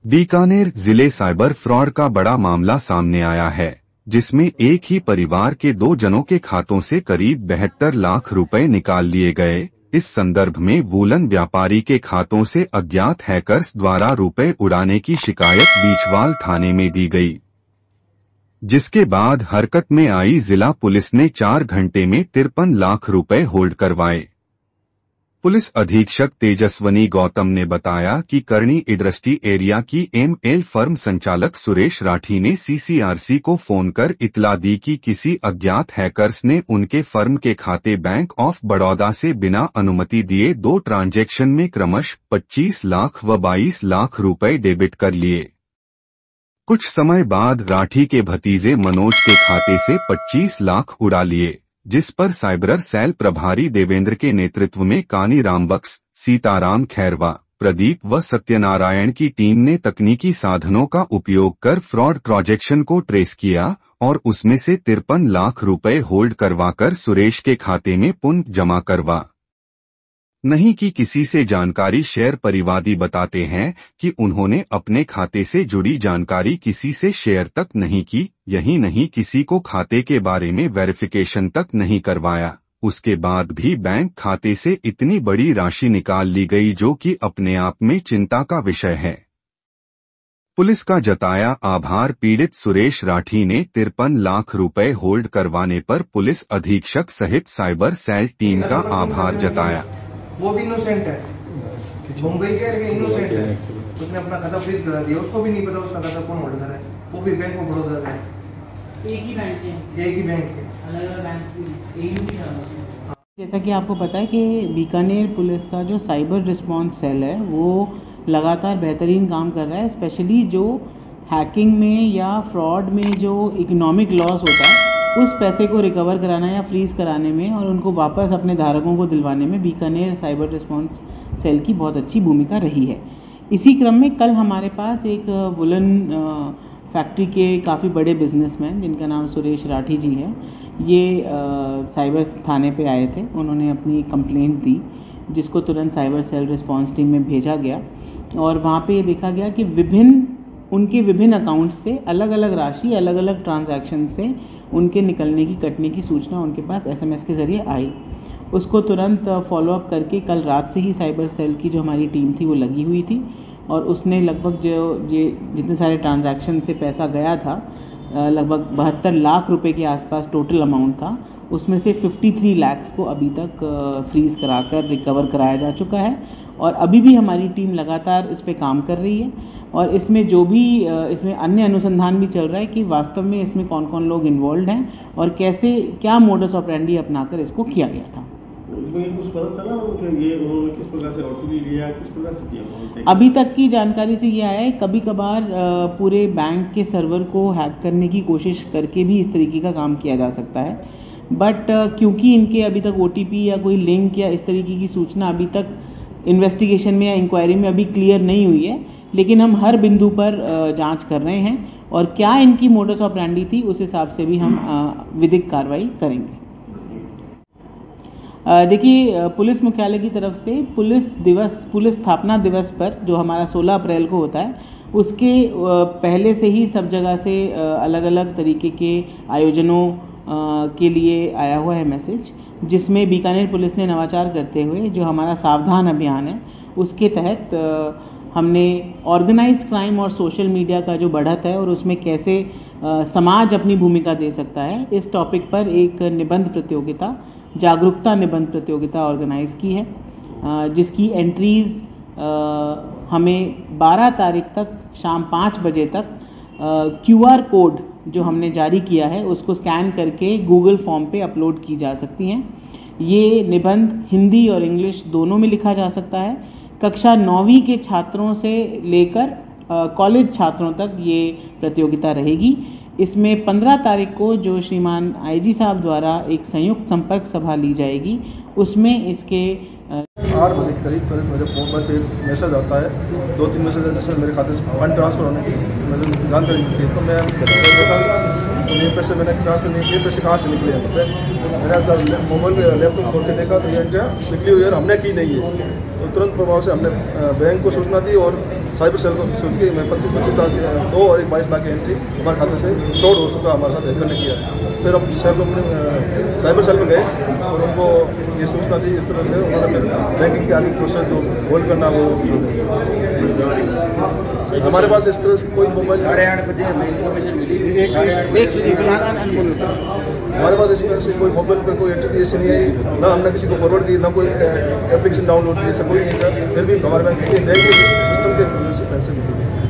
बीकानेर जिले cyber fraud का बड़ा मामला सामने आया है, जिसमें एक ही परिवार के 2 जनों के खातों से करीब 72 लाख रुपए निकाल लिए गए। इस संदर्भ में वूलन व्यापारी के खातों से अज्ञात हैकर्स द्वारा रुपए उड़ाने की शिकायत बीचवाल थाने में दी गई, जिसके बाद हरकत में आई जिला पुलिस ने 4 घंटे में 53 लाख रुपए होल्ड करवाए। पुलिस अधीक्षक तेजस्वनी गौतम ने बताया कि करनी इंडस्ट्री एरिया की ML फर्म संचालक सुरेश राठी ने CCRC को फोन कर इतला दी कि किसी अज्ञात हैकर्स ने उनके फर्म के खाते बैंक ऑफ बड़ौदा से बिना अनुमति दिए 2 ट्रांजैक्शन में क्रमशः 25 लाख व 22 लाख रुपए डेबिट कर लिए। कुछ समय बाद राठी के भतीजे मनोज के खाते से 25 लाख उड़ा लिए, जिस पर साइबर सेल प्रभारी देवेंद्र के नेतृत्व में कानी रामबक्स, सीताराम खैरवा, प्रदीप व सत्यनारायण की टीम ने तकनीकी साधनों का उपयोग कर फ्रॉड ट्रांजैक्शन को ट्रेस किया और उसमें से 53 लाख रुपए होल्ड करवाकर सुरेश के खाते में पुनः जमा करवा नहीं की किसी से जानकारी शेयर। परिवादी बताते हैं कि उन्होंने अपने खाते से जुड़ी जानकारी किसी से शेयर तक नहीं की, यही नहीं किसी को खाते के बारे में वेरिफिकेशन तक नहीं करवाया। उसके बाद भी बैंक खाते से इतनी बड़ी राशि निकाल ली गई, जो कि अपने आप में चिंता का विषय है। पुलिस का जताया आभार। पीड़ित सुरेश राठी ने 53 लाख रुपए होल्ड करवाने पर पुलिस अधीक्षक सहित साइबर सेल टीम का आभार जताया। वो भी इनोसेंट है, मुंबई के इनोसेंट है, उसने अपना खाता फ्रीज करा दिया, उसको भी नहीं पता उसका खाता कौन होल्ड कर रहा है। वो भी बैंक ऑफ बड़ौदा का है, एक ही बैंक है, अलग-अलग बैंक। जैसा कि आपको पता है कि बीकानेर पुलिस का जो साइबर रिस्पांस सेल है वो लगातार बेहतरीन काम कर रहा है, स्पेशली जो हैकिंग में या फ्रॉड में जो इकोनॉमिक लॉस होता है उस पैसे को रिकवर कराना या फ्रीज कराने में और उनको वापस अपने धारकों को दिलवाने में बीकानेर साइबर रिस्पांस सेल की बहुत अच्छी भूमिका रही है। इसी क्रम में कल हमारे पास एक वुलन फैक्ट्री के काफ़ी बड़े बिजनेसमैन जिनका नाम सुरेश राठी जी है, ये साइबर थाने पे आए थे। उन्होंने अपनी कंप्लेंट दी, जिसको तुरंत साइबर सेल रिस्पांस टीम में भेजा गया और वहाँ पे ये देखा गया कि उनके विभिन्न अकाउंट्स से अलग अलग राशि अलग अलग ट्रांजैक्शन से उनके निकलने की कटने की सूचना उनके पास SMS के ज़रिए आई। उसको तुरंत फॉलोअप करके कल रात से ही साइबर सेल की जो हमारी टीम थी वो लगी हुई थी और उसने लगभग ये जितने सारे ट्रांजैक्शन से पैसा गया था, लगभग 72 लाख रुपए के आसपास टोटल अमाउंट था, उसमें से 53 लाख को अभी तक फ्रीज़ कराकर रिकवर कराया जा चुका है और अभी भी हमारी टीम लगातार इस पर काम कर रही है और इसमें जो भी इसमें अन्य अनुसंधान भी चल रहा है कि वास्तव में इसमें कौन कौन लोग इन्वॉल्व हैं और कैसे क्या मोडस ऑपरेंडी अपनाकर इसको किया गया था। कुछ पता चला कि ये उन्होंने किस प्रकार से OTP लिया, किस प्रकार से किया? अभी तक की जानकारी से ये आया है, कभी कभार पूरे बैंक के सर्वर को हैक करने की कोशिश करके भी इस तरीके का काम किया जा सकता है, बट क्योंकि इनके अभी तक OTP या कोई लिंक या इस तरीके की सूचना अभी तक इन्वेस्टिगेशन में या इंक्वायरी में अभी क्लियर नहीं हुई है, लेकिन हम हर बिंदु पर जांच कर रहे हैं और क्या इनकी मोडस ऑपरेंडी थी उस हिसाब से भी हम विधिक कार्रवाई करेंगे। देखिए, पुलिस मुख्यालय की तरफ से पुलिस स्थापना दिवस पर जो हमारा 16 अप्रैल को होता है, उसके पहले से ही सब जगह से अलग अलग तरीके के आयोजनों के लिए आया हुआ है मैसेज, जिसमें बीकानेर पुलिस ने नवाचार करते हुए जो हमारा सावधान अभियान है उसके तहत हमने ऑर्गेनाइज्ड क्राइम और सोशल मीडिया का जो बढ़त है और उसमें कैसे समाज अपनी भूमिका दे सकता है, इस टॉपिक पर एक निबंध प्रतियोगिता, जागरूकता निबंध प्रतियोगिता ऑर्गेनाइज़ की है, जिसकी एंट्रीज़ हमें 12 तारीख तक शाम 5 बजे तक QR कोड जो हमने जारी किया है उसको स्कैन करके गूगल फॉर्म पे अपलोड की जा सकती हैं। ये निबंध हिंदी और इंग्लिश दोनों में लिखा जा सकता है। कक्षा 9वीं के छात्रों से लेकर कॉलेज छात्रों तक ये प्रतियोगिता रहेगी। इसमें 15 तारीख को जो श्रीमान IG साहब द्वारा एक संयुक्त संपर्क सभा ली जाएगी, उसमें इसके 8 बजे के करीब मेरे फ़ोन पर एक मैसेज आता है, 2-3 मैसेज है जिसमें मेरे खाते से फंड ट्रांसफ़र होने की जानकारी मिलती है। तो मैं तो ये पैसे मैंने ट्रांसफर नहीं किए, पैसे कहाँ से निकले हैं? मैंने मोबाइल लैपटॉप खोल के देखा तो ये एंट्रियाँ निकली हुई है, हमने की नहीं है। तो तुरंत प्रभाव से हमने बैंक को सूचना दी और साइबर सेल को सूचना की। मैं 25 लाख 2 और 22 लाख की एंट्री हमारे खाते से फ्रॉड हो चुका, हमारे साथ हैकर ने किया। फिर हम साइबर सेल में गए और उनको ये सूचना दी। इस तरह से उन्होंने बैंकिंग के आगे प्रोसेस जो होल्ड करना वो हमारे पास इस तरह से कोई मोबाइल 8:30 बजे हमें इन्फॉर्मेशन मिली। हमारे पास इस तरह से कोई मोबाइल पर कोई एंट्री ऐसी नहीं है, ना हमने किसी को फॉरवर्ड की, ना कोई एप्लीकेशन डाउनलोड की, ऐसा कोई नहीं था। फिर भी हमारे पास बैंक के सिस्टम के पैसे मिले।